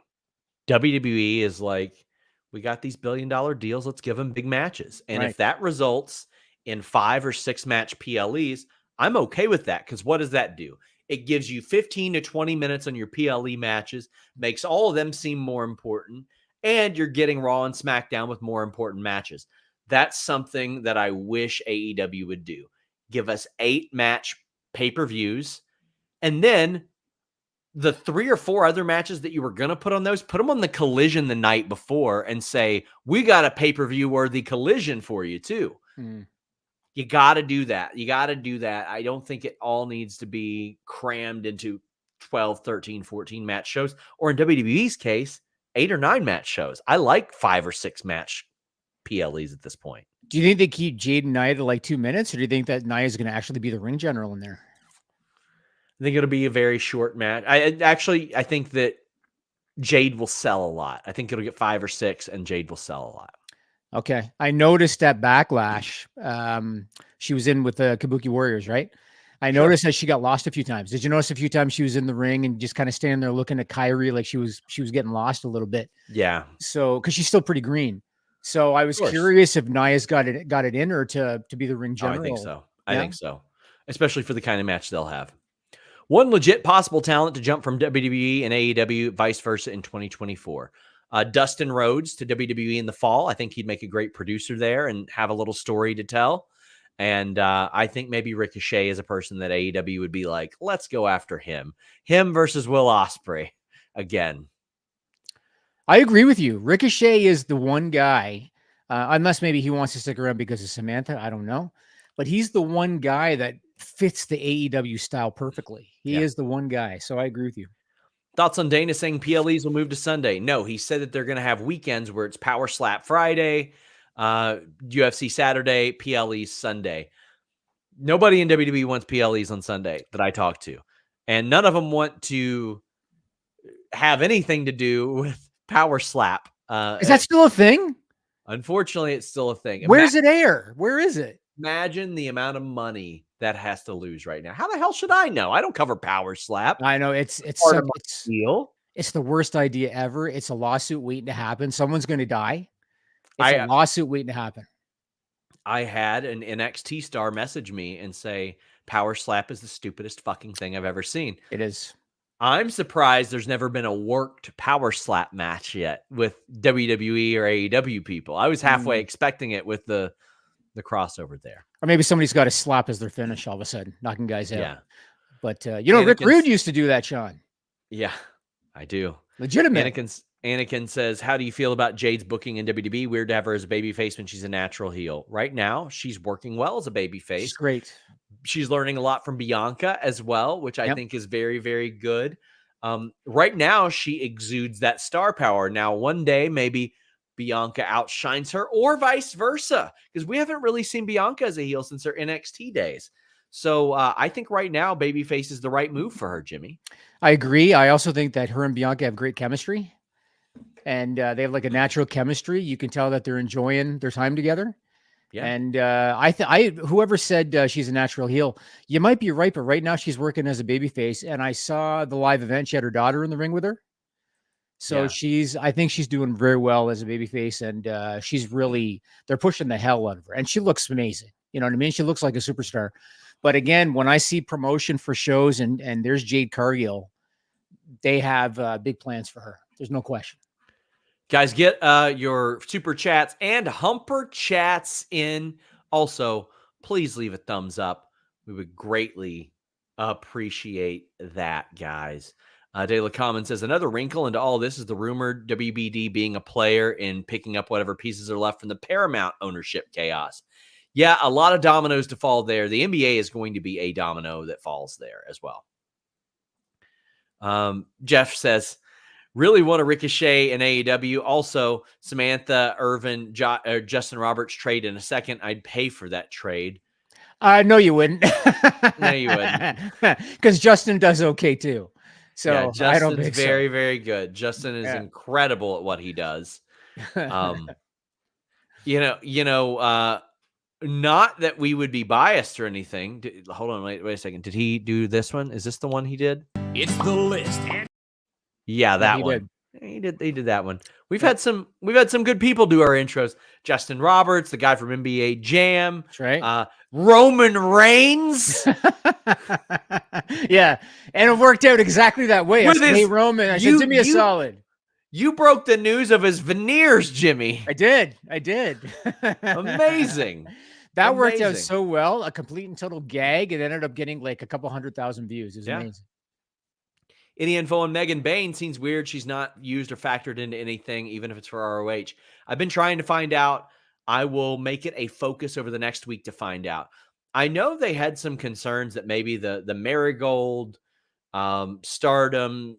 WWE is like, we got these billion-dollar deals. Let's give them big matches. And if that results in 5 or 6 match PLEs, I'm okay with that. Because what does that do? It gives you 15 to 20 minutes on your PLE matches, makes all of them seem more important, and you're getting Raw and SmackDown with more important matches. That's something that I wish AEW would do. Give us 8 match pay-per-views, and then the 3 or 4 other matches that you were going to put on those, put them on the Collision the night before and say, we got a pay-per-view worthy Collision for you too. You got to do that. You got to do that. I don't think it all needs to be crammed into 12, 13, 14 match shows, or in WWE's case, 8 or 9 match shows. I like 5 or 6 match PLEs at this point. Do you think they keep Jade and Nia to like 2 minutes, or do you think that Nia is going to actually be the ring general in there? I think it'll be a very short match. I think that Jade will sell a lot. I think it'll get 5 or 6, and Jade will sell a lot. Okay. I noticed that Backlash. She was in with the Kabuki Warriors, right? I noticed that she got lost a few times. Did you notice a few times she was in the ring and just kind of standing there looking at Kyrie like she was getting lost a little bit? Yeah. So, because she's still pretty green. So I was curious if Nia's got it in her to be the ring general. I think so. I think so. Especially for the kind of match they'll have. One legit possible talent to jump from WWE and AEW, vice versa, in 2024. Dustin Rhodes to WWE in the fall. I think he'd make a great producer there and have a little story to tell. And I think maybe Ricochet is a person that AEW would be like, let's go after him. Him versus Will Ospreay again. I agree with you. Ricochet is the one guy, unless maybe he wants to stick around because of Samantha. I don't know. But he's the one guy that fits the AEW style perfectly. He is the one guy. So I agree with you. Thoughts on Dana saying PLEs will move to Sunday? No, he said that they're going to have weekends where it's Power Slap Friday, UFC Saturday, PLEs Sunday. Nobody in WWE wants PLEs on Sunday that I talk to. And none of them want to have anything to do with Power Slap. Is that still a thing? Unfortunately, it's still a thing. Where's it air? Where is it? Imagine the amount of money that has to lose right now. How the hell should I know? I don't cover Power Slap. I know it's deal. It's the worst idea ever. It's a lawsuit waiting to happen. Someone's going to die. It's a lawsuit waiting to happen. I had an NXT star message me and say, Power Slap is the stupidest fucking thing I've ever seen. It is. I'm surprised there's never been a worked Power Slap match yet with WWE or AEW people. I was halfway expecting it with the crossover there. Or maybe somebody's got a slap as their finish all of a sudden, knocking guys out. Yeah. But, Rick Rude used to do that, Sean. Yeah, I do. Legitimate. Anakin says, how do you feel about Jade's booking in WWE? Weird to have her as a babyface when she's a natural heel. Right now, she's working well as a babyface. She's great. She's learning a lot from Bianca as well, which I think is very, very good. Right now, she exudes that star power. Now, one day, maybe Bianca outshines her or vice versa, because we haven't really seen Bianca as a heel since her NXT days. So I think right now, babyface is the right move for her, Jimmy. I agree. I also think that her and Bianca have great chemistry, and they have like a natural chemistry. You can tell that they're enjoying their time together. Yeah. And whoever said she's a natural heel, you might be right, but right now she's working as a babyface. And I saw the live event; she had her daughter in the ring with her. So I think she's doing very well as a babyface, and they're pushing the hell out of her, and she looks amazing. You know what I mean? She looks like a superstar. But again, when I see promotion for shows and there's Jade Cargill, they have big plans for her. There's no question. Guys, get your super chats and humper chats in. Also, please leave a thumbs up. We would greatly appreciate that, guys. De La Common says, another wrinkle into all this is the rumored WBD being a player in picking up whatever pieces are left from the Paramount ownership chaos. Yeah, a lot of dominoes to fall there. The NBA is going to be a domino that falls there as well. Jeff says, really want to Ricochet in AEW. Also, Samantha Irvin, Justin Roberts trade in a second. I'd pay for that trade. No, you wouldn't. No, you wouldn't. Because Justin does okay too. So yeah, Justin's I don't think very, very good. Justin is incredible at what he does. Not that we would be biased or anything. Hold on, wait a second. Did he do this one? Is this the one he did? It's the list. Yeah, that one. He did that one. We've had some good people do our intros. Justin Roberts, the guy from NBA Jam. That's right. Roman Reigns. Yeah. And it worked out exactly that way. I said, hey, Roman, I said, give me a solid. You broke the news of his veneers, Jimmy. I did. Amazing. That worked out so well. A complete and total gag. It ended up getting like a couple 100,000 views. It was amazing. Any info on Megan Bain? Seems weird. She's not used or factored into anything, even if it's for ROH. I've been trying to find out. I will make it a focus over the next week to find out. I know they had some concerns that maybe the Marigold, Stardom,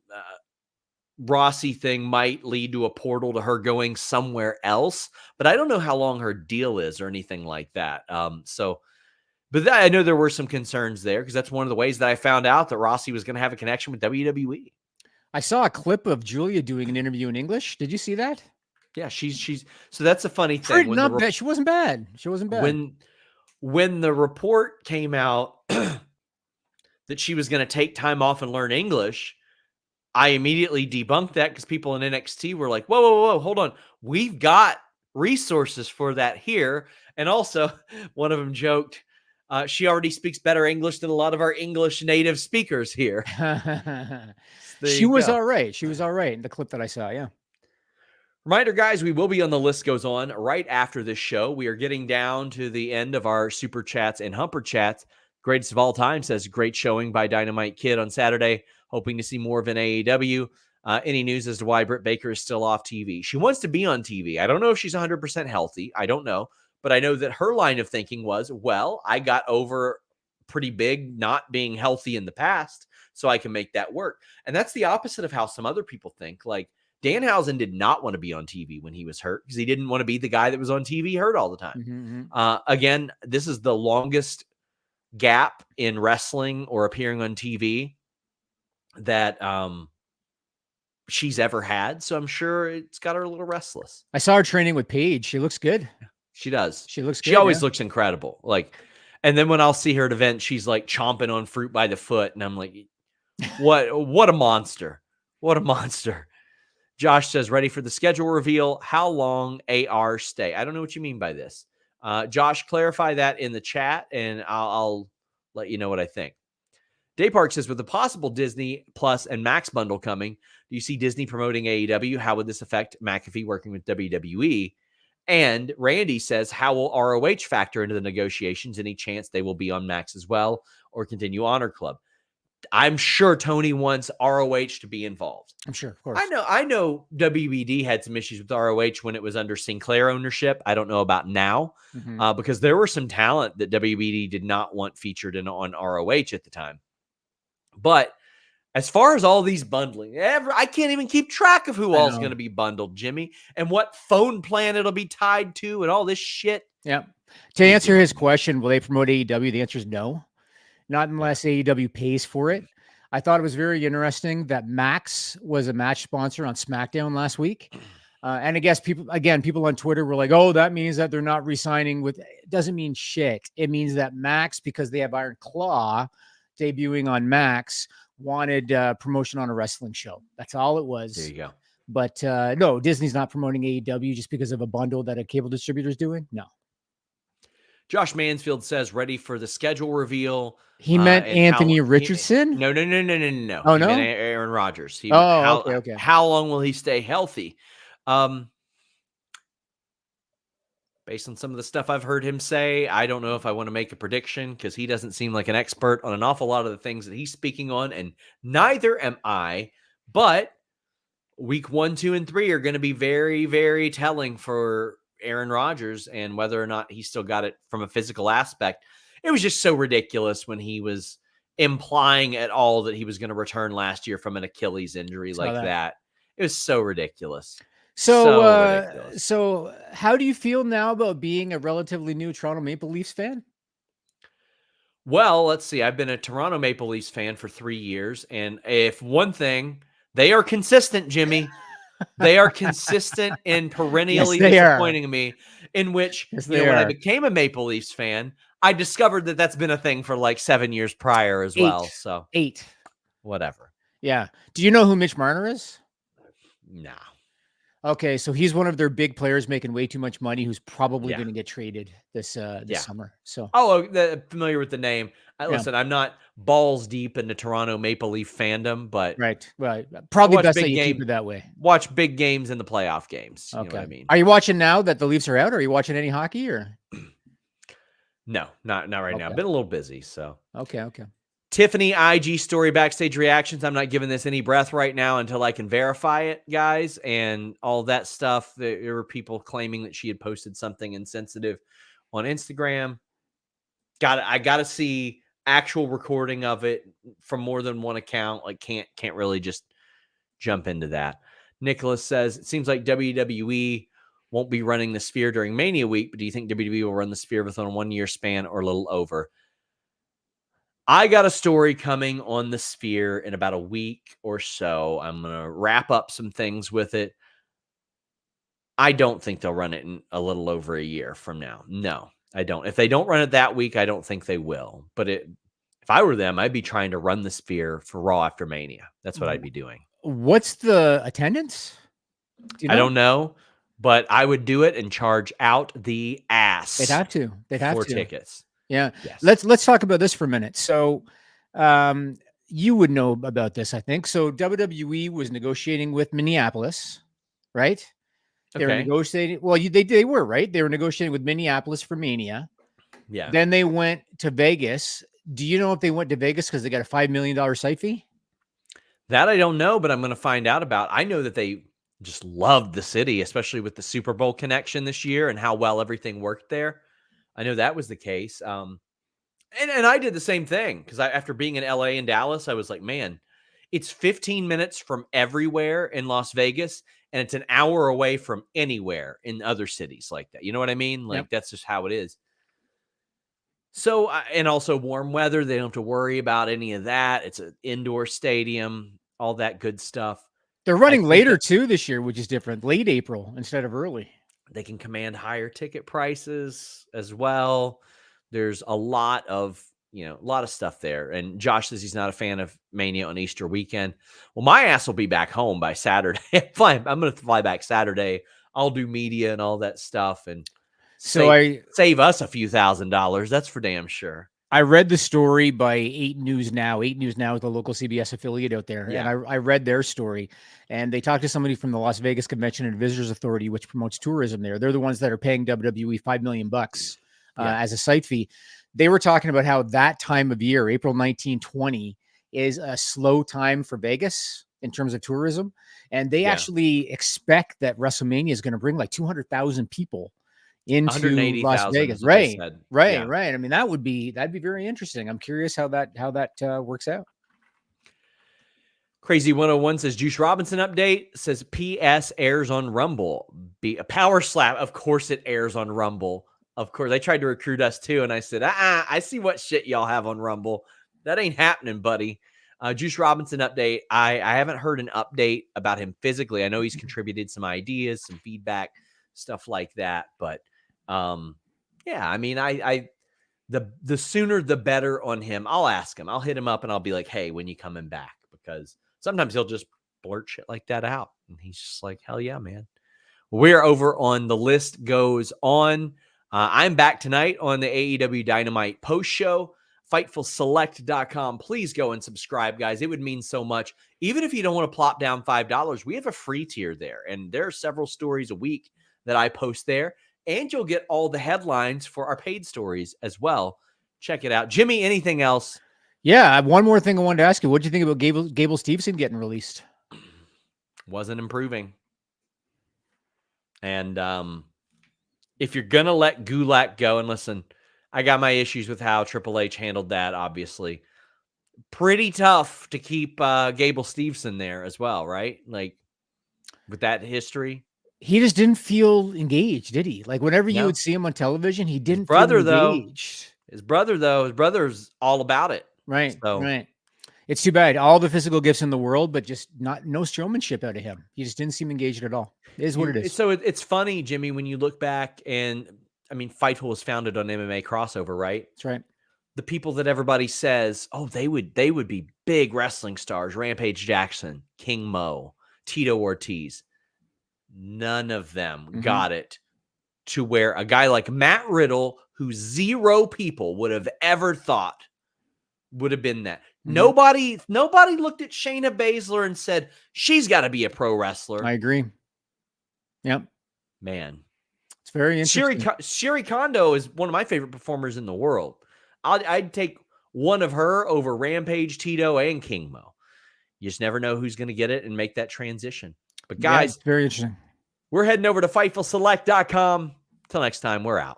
Rossi thing might lead to a portal to her going somewhere else, but I don't know how long her deal is or anything like that. But I know there were some concerns there because that's one of the ways that I found out that Rossi was going to have a connection with WWE. I saw a clip of Julia doing an interview in English. Did you see that? Yeah, she's so that's a funny thing. She wasn't bad. When the report came out that she was going to take time off and learn English, I immediately debunked that because people in NXT were like, whoa, hold on. We've got resources for that here. And also, one of them joked, she already speaks better English than a lot of our English native speakers here. She was all right. She was all right in the clip that I saw, yeah. Reminder, guys, we will be on The List Goes On right after this show. We are getting down to the end of our Super Chats and Humper Chats. Greatest of all time says, great showing by Dynamite Kid on Saturday. Hoping to see more of an AEW. Any news as to why Britt Baker is still off TV? She wants to be on TV. I don't know if she's 100% healthy. I don't know. But I know that her line of thinking was, well, I got over pretty big not being healthy in the past, so I can make that work. And that's the opposite of how some other people think. Like, Danhausen did not want to be on TV when he was hurt because he didn't want to be the guy that was on TV hurt all the time. Again, this is the longest gap in wrestling or appearing on TV that she's ever had. So I'm sure it's got her a little restless. I saw her training with Paige. She looks good. She does. She looks good. She always looks incredible. And then when I'll see her at events, she's like chomping on fruit by the foot. And I'm like, what a monster. What a monster. Josh says, ready for the schedule reveal. How long AR stay? I don't know what you mean by this. Josh, clarify that in the chat and I'll let you know what I think. Day Park says, with the possible Disney Plus and Max bundle coming, do you see Disney promoting AEW? How would this affect McAfee working with WWE? And Randy says, how will ROH factor into the negotiations? Any chance they will be on Max as well or continue Honor Club? I'm sure Tony wants ROH to be involved. I'm sure, of course. I know WBD had some issues with ROH when it was under Sinclair ownership. I don't know about now because there were some talent that WBD did not want featured on ROH at the time. But As far as all these bundling, I can't even keep track of who all's going to be bundled, Jimmy, and what phone plan it'll be tied to and all this shit. Yeah. To answer his question, will they promote AEW? The answer is no. Not unless AEW pays for it. I thought it was very interesting that Max was a match sponsor on SmackDown last week. And I guess people on Twitter were like, oh, that means that they're not re-signing with, it doesn't mean shit. It means that Max, because they have Iron Claw debuting on Max, wanted promotion on a wrestling show. That's all it was. There you go. But no, Disney's not promoting AEW just because of a bundle that a cable distributor is doing. No. Josh Mansfield says, ready for the schedule reveal. He meant Anthony Richardson? No. Oh, no? Aaron Rodgers. Okay. How long will he stay healthy? Based on some of the stuff I've heard him say, I don't know if I want to make a prediction because he doesn't seem like an expert on an awful lot of the things that he's speaking on, and neither am I. But week 1, 2, and 3 are going to be very, very telling for Aaron Rodgers and whether or not he still got it from a physical aspect. It was just so ridiculous when he was implying at all that he was going to return last year from an Achilles injury that. It was so ridiculous. So how do you feel now about being a relatively new Toronto Maple Leafs fan? Well, let's see. I've been a Toronto Maple Leafs fan for 3 years. And if one thing, they are consistent, Jimmy. They are consistent in perennially disappointing me, in which, when I became a Maple Leafs fan, I discovered that that's been a thing for like 7 years prior as well. So 8. Whatever. Yeah. Do you know who Mitch Marner is? No. Okay, so he's one of their big players making way too much money who's probably going to get traded this summer. So familiar with the name. Listen, I'm not balls deep into Toronto Maple Leaf fandom, but right. Probably best that you keep it that way. Watch big games in the playoff games. You know what I mean? Are you watching now that the Leafs are out? Are you watching any hockey or? No, not right now. I've been a little busy, so. Okay. Tiffany IG story backstage reactions. I'm not giving this any breath right now until I can verify it, guys, and all that stuff. There were people claiming that she had posted something insensitive on Instagram. I got to see actual recording of it from more than one account. Like can't really just jump into that. Nicholas says, it seems like WWE won't be running the Sphere during Mania week, but do you think WWE will run the Sphere within a 1 year span or a little over? I got a story coming on the Sphere in about a week or so. I'm going to wrap up some things with it. I don't think they'll run it in a little over a year from now. No, I don't. If they don't run it that week, I don't think they will. But if I were them, I'd be trying to run the Sphere for Raw after Mania. That's what I'd be doing. What's the attendance? Do you know? I don't know, but I would do it and charge out the ass. They'd have to. For tickets. Yeah. Yes. Let's talk about this for a minute. So, you would know about this, I think. So WWE was negotiating with Minneapolis, right? They were negotiating. Well, they were, right? They were negotiating with Minneapolis for Mania. Yeah. Then they went to Vegas. Do you know if they went to Vegas because they got a $5 million site fee? That I don't know, but I'm going to find out about. I know that they just loved the city, especially with the Super Bowl connection this year and how well everything worked there. I know that was the case. And I did the same thing because after being in LA and Dallas, I was like, man, it's 15 minutes from everywhere in Las Vegas, and it's an hour away from anywhere in other cities like that. You know what I mean? Like, that's just how it is. So, and also warm weather. They don't have to worry about any of that. It's an indoor stadium, all that good stuff. They're running later too this year, which is different. Late April instead of early. They can command higher ticket prices as well. There's a lot of stuff there. And Josh says he's not a fan of Mania on Easter weekend. Well, my ass will be back home by Saturday. I'm going to fly back Saturday. I'll do media and all that stuff. And save us a few $1,000s. That's for damn sure. I read the story by 8 News Now. 8 News Now is the local CBS affiliate out there. Yeah. And I read their story, and they talked to somebody from the Las Vegas Convention and Visitors Authority, which promotes tourism there. They're the ones that are paying WWE $5 million as a site fee. They were talking about how that time of year, April 19, 20, is a slow time for Vegas in terms of tourism. And they actually expect that WrestleMania is going to bring like 200,000 people into Las Vegas. Right. I mean, that'd be very interesting. I'm curious how that works out. Crazy 101 says Juice Robinson update, says PS airs on Rumble. Be a power slap. Of course it airs on Rumble. Of course. They tried to recruit us too. And I said, I see what shit y'all have on Rumble. That ain't happening, buddy. Juice Robinson update. I haven't heard an update about him physically. I know he's contributed some ideas, some feedback, stuff like that. But yeah, I mean, the sooner the better on him. I'll ask him. I'll hit him up and I'll be like, hey, when you coming back? Because sometimes he'll just blurt shit like that out. And he's just like, hell yeah, man. We're over on The List Goes On. I'm back tonight on the AEW Dynamite post show. FightfulSelect.com. Please go and subscribe, guys. It would mean so much. Even if you don't want to plop down $5, we have a free tier there. And there are several stories a week that I post there. And you'll get all the headlines for our paid stories as well. Check it out. Jimmy, anything else? Yeah, one more thing I wanted to ask you. What do you think about Gable Steveson getting released? Wasn't improving. And if you're going to let Gulak go, and listen, I got my issues with how Triple H handled that, obviously. Pretty tough to keep Gable Steveson there as well, right? Like, with that history. He just didn't feel engaged, did he? Like, whenever you would see him on television, he didn't feel engaged. His brother's all about it. Right, so. Right. It's too bad. All the physical gifts in the world, but just no showmanship out of him. He just didn't seem engaged at all. It is what it is. So it's funny, Jimmy, when you look back, and I mean, Fightful was founded on MMA crossover, right? That's right. The people that everybody says, oh, they would be big wrestling stars, Rampage Jackson, King Mo, Tito Ortiz. None of them got it to where a guy like Matt Riddle, who zero people would have ever thought would have been that. Nobody looked at Shayna Baszler and said, she's got to be a pro wrestler. I agree. Yep. Man. It's very interesting. Sherry Kondo is one of my favorite performers in the world. I'd take one of her over Rampage, Tito, and King Mo. You just never know who's going to get it and make that transition. But guys, it's very interesting. We're heading over to FightfulSelect.com. Till next time, we're out.